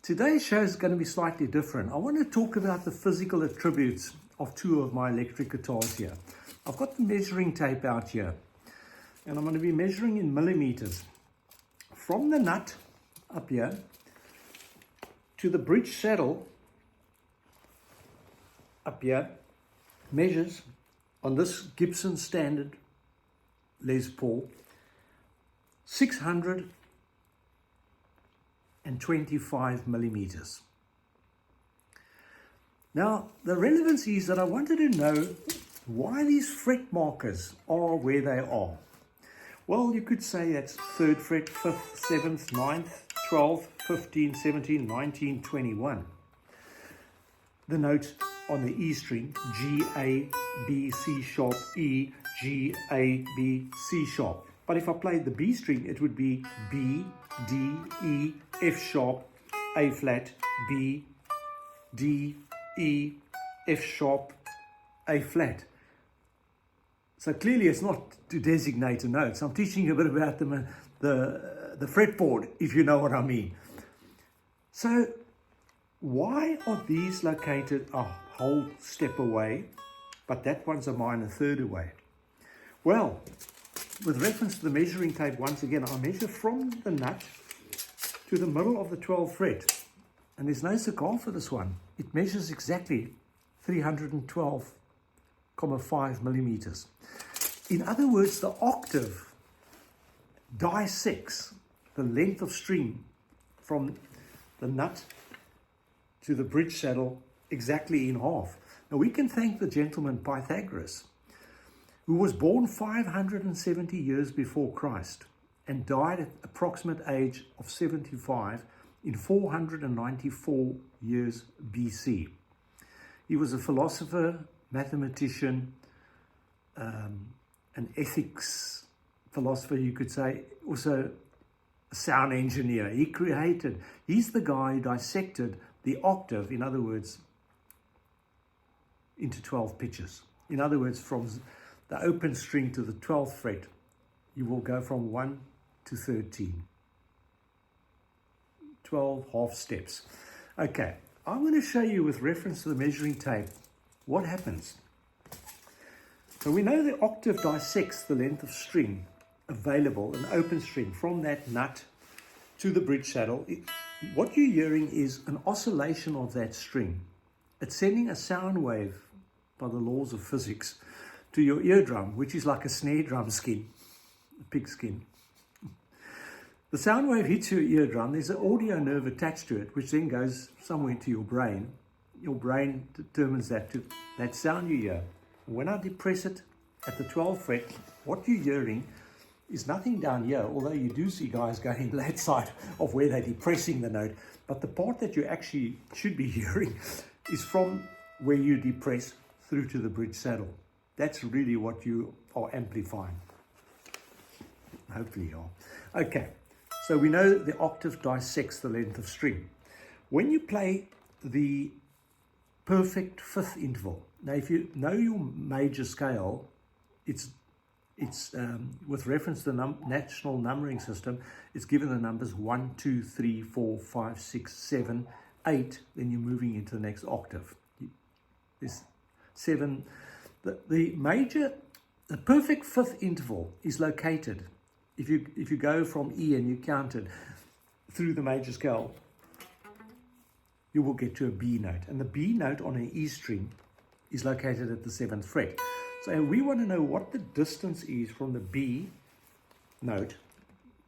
Today's show is going to be slightly different. I want to talk about the physical attributes of two of my electric guitars here. I've got the measuring tape out here, and I'm going to be measuring in millimeters. From the nut up here to the bridge saddle up here measures on this Gibson standard Les Paul 625 millimeters. Now, the relevance is that I wanted to know why these fret markers are where they are. Well, you could say that's 3rd fret, 5th, 7th, 9th, 12th, 15, 17, 19, 21. The note on the E string, G, A, B, C sharp, E, G, A, B, C sharp. But if I played the B string, it would be B, D, E, F sharp, A flat, B, D, E, F sharp, A flat. So clearly it's not to designate a note. So I'm teaching you a bit about the fretboard, if you know what I mean. So why are these located a whole step away, but that one's a minor third away? Well, with reference to the measuring tape, once again, I measure from the nut to the middle of the 12th fret. And there's no cigar for this one. It measures exactly 312.5 millimeters. In other words, the octave dissects the length of string from the nut to the bridge saddle exactly in half. Now we can thank the gentleman Pythagoras, who was born 570 years before Christ and died at approximate age of 75 in 494 years BC. He was a philosopher, mathematician, an ethics philosopher, you could say, also a sound engineer. He's the guy who dissected the octave, in other words, into 12 pitches. In other words, from the open string to the 12th fret, you will go from 1 to 13. 12 half steps. Okay, I'm going to show you with reference to the measuring tape what happens. So we know the octave dissects the length of string available, an open string, from that nut to the bridge saddle. What you're hearing is an oscillation of that string. It's sending a sound wave by the laws of physics to your eardrum, which is like a snare drum skin, a pig skin. The sound wave hits your eardrum. There's an audio nerve attached to it, which then goes somewhere to your brain. Your brain determines that sound you hear. When I depress it at the 12th fret, what you're hearing is nothing down here, although you do see guys going that side of where they're depressing the note. But the part that you actually should be hearing is from where you depress through to the bridge saddle. That's really what you are amplifying. Hopefully you are. Okay, so we know the octave dissects the length of string. When you play the perfect fifth interval, now if you know your major scale, it's with reference to the national numbering system, it's given the numbers 1, 2, 3, 4, 5, 6, 7, 8, then you're moving into the next octave. There's 7. The perfect fifth interval is located, if you go from E and you count it through the major scale, you will get to a B note. And the B note on an E string is located at the 7th fret. So we want to know what the distance is from the B note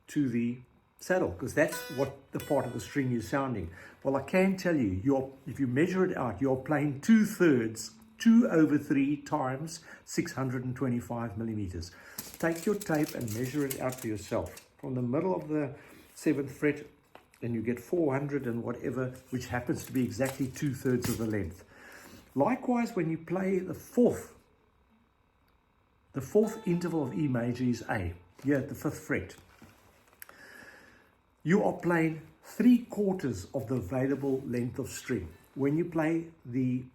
to the saddle, because that's what the part of the string is sounding. Well, I can tell you, if you measure it out, you're playing 2/3, 2/3 times 625 millimeters. Take your tape and measure it out for yourself. From the middle of the 7th fret, and you get 400 and whatever, which happens to be exactly 2/3 of the length. Likewise, when you play the fourth interval of E major is A, here at the 5th fret. You are playing 3/4 of the available length of string. When you play the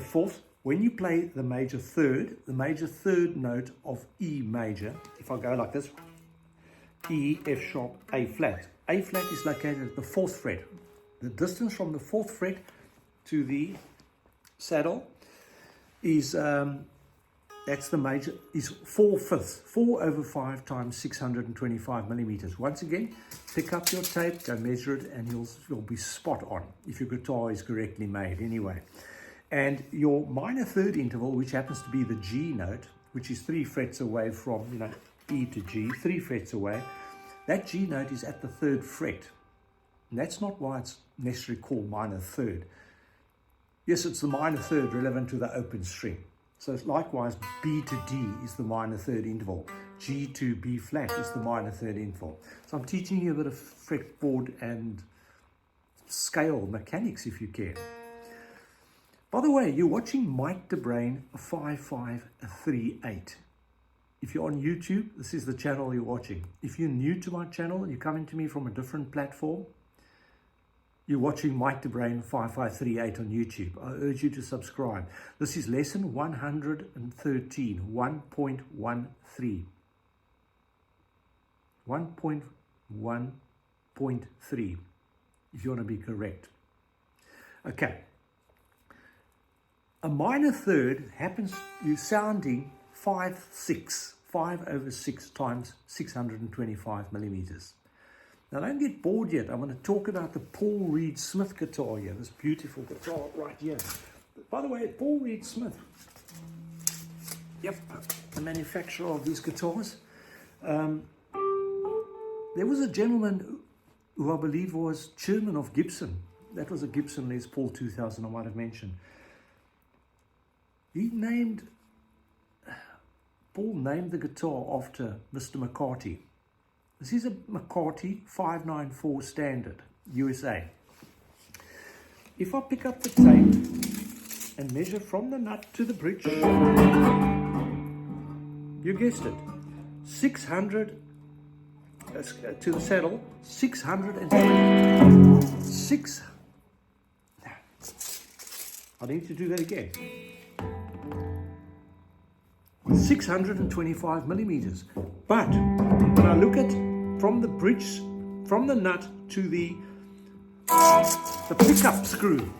fourth, when you play the major third note of E major, if I go like this, E, F sharp, A flat. A flat is located at the 4th fret. The distance from the 4th fret to the saddle is, that's the major, is 4/5. 4/5 times 625 millimeters. Once again, pick up your tape, go measure it, and you'll be spot on if your guitar is correctly made anyway. And your minor third interval, which happens to be the G note, which is 3 frets away from, E to G, 3 frets away, that G note is at the 3rd fret. And that's not why it's necessarily called minor third. Yes, it's the minor third relevant to the open string. So likewise, B to D is the minor third interval. G to B flat is the minor third interval. So I'm teaching you a bit of fretboard and scale mechanics if you care. By the way, you're watching Mike DeBrain 5538. If you're on YouTube, this is the channel you're watching. If you're new to my channel and you're coming to me from a different platform, you're watching Mike DeBrain 5538 on YouTube. I urge you to subscribe. This is lesson 113, 1.13. 1.1.3, if you want to be correct. Okay. A minor third happens, you're sounding 5/6, 5/6 times 625 millimeters. Now don't get bored yet. I'm going to talk about the Paul Reed Smith guitar here, this beautiful guitar right here. By the way, Paul Reed Smith, yep, the manufacturer of these guitars. There was a gentleman who I believe was chairman of Gibson. That was a Gibson Les Paul 2000 I might have mentioned. Paul named the guitar after Mr. McCarty. This is a McCarty 594 standard, USA. If I pick up the tape and measure from the nut to the bridge, you guessed it, 600 to the saddle, 626. I need to do that again. 625 millimeters. But when I look at from the bridge, from the nut to the pickup screw,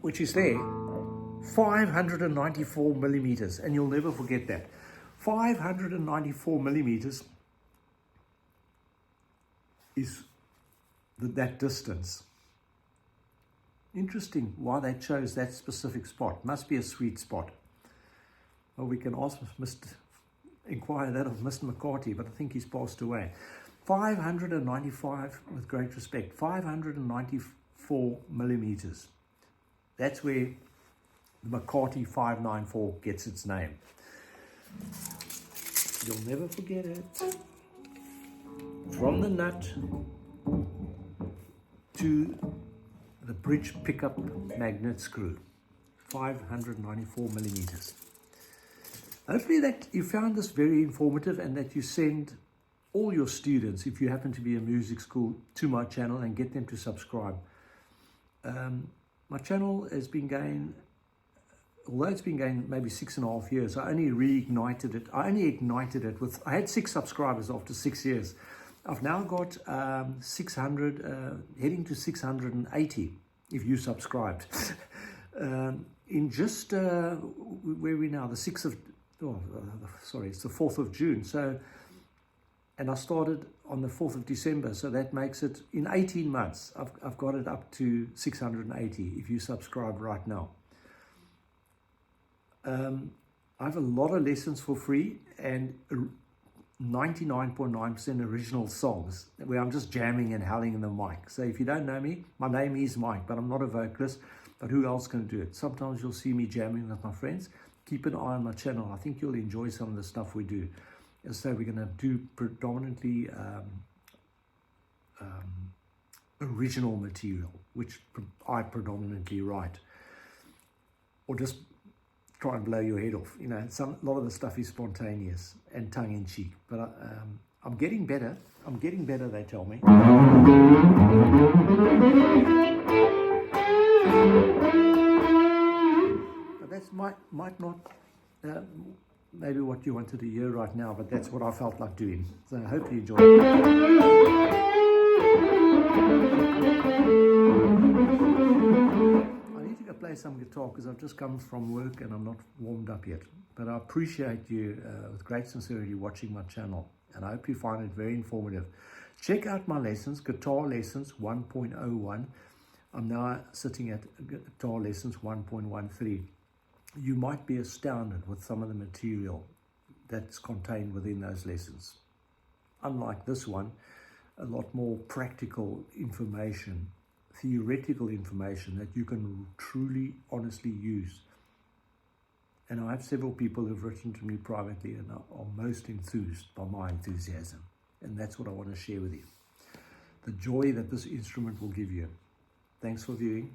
which is there, 594 millimeters, and you'll never forget that. 594 millimeters is that distance. Interesting why they chose that specific spot. Must be a sweet spot. Well, we can ask inquire that of Mr. McCarty, but I think he's passed away. 595, with great respect, 594 millimeters. That's where the McCarty 594 gets its name. You'll never forget it. From the nut to the bridge pickup magnet screw, 594 millimeters. Hopefully that you found this very informative and that you send all your students, if you happen to be a music school, to my channel and get them to subscribe. My channel has been going, although it's been going maybe 6.5 years, I only reignited it. I only ignited it with, I had 6 subscribers after 6 years. I've now got 600, heading to 680 if you subscribed. In just, where are we now? The 6th of, it's the 4th of June. So, and I started on the 4th of December. So that makes it, in 18 months, I've got it up to 680 if you subscribe right now. I have a lot of lessons for free and 99.9% original songs where I'm just jamming and howling in the mic. So if you don't know me, my name is Mike, but I'm not a vocalist. But who else can do it? Sometimes you'll see me jamming with my friends. Keep an eye on my channel. I think you'll enjoy some of the stuff we do. So we're going to do predominantly original material, which I predominantly write, or just try and blow your head off. You know, a lot of the stuff is spontaneous and tongue-in-cheek. But I'm getting better. I'm getting better, they tell me. But that's might not maybe what you wanted to hear right now, but that's what I felt like doing. So I hope you enjoyed it. I need to go play some guitar because I've just come from work and I'm not warmed up yet. But I appreciate you with great sincerity watching my channel, and I hope you find it very informative. Check out my lessons, Guitar Lessons 1.01. I'm now sitting at Guitar Lessons 1.13. You might be astounded with some of the material that's contained within those lessons. Unlike this one, a lot more practical information, theoretical information that you can truly, honestly use. And I have several people who've written to me privately and are most enthused by my enthusiasm. And that's what I want to share with you. The joy that this instrument will give you. Thanks for viewing.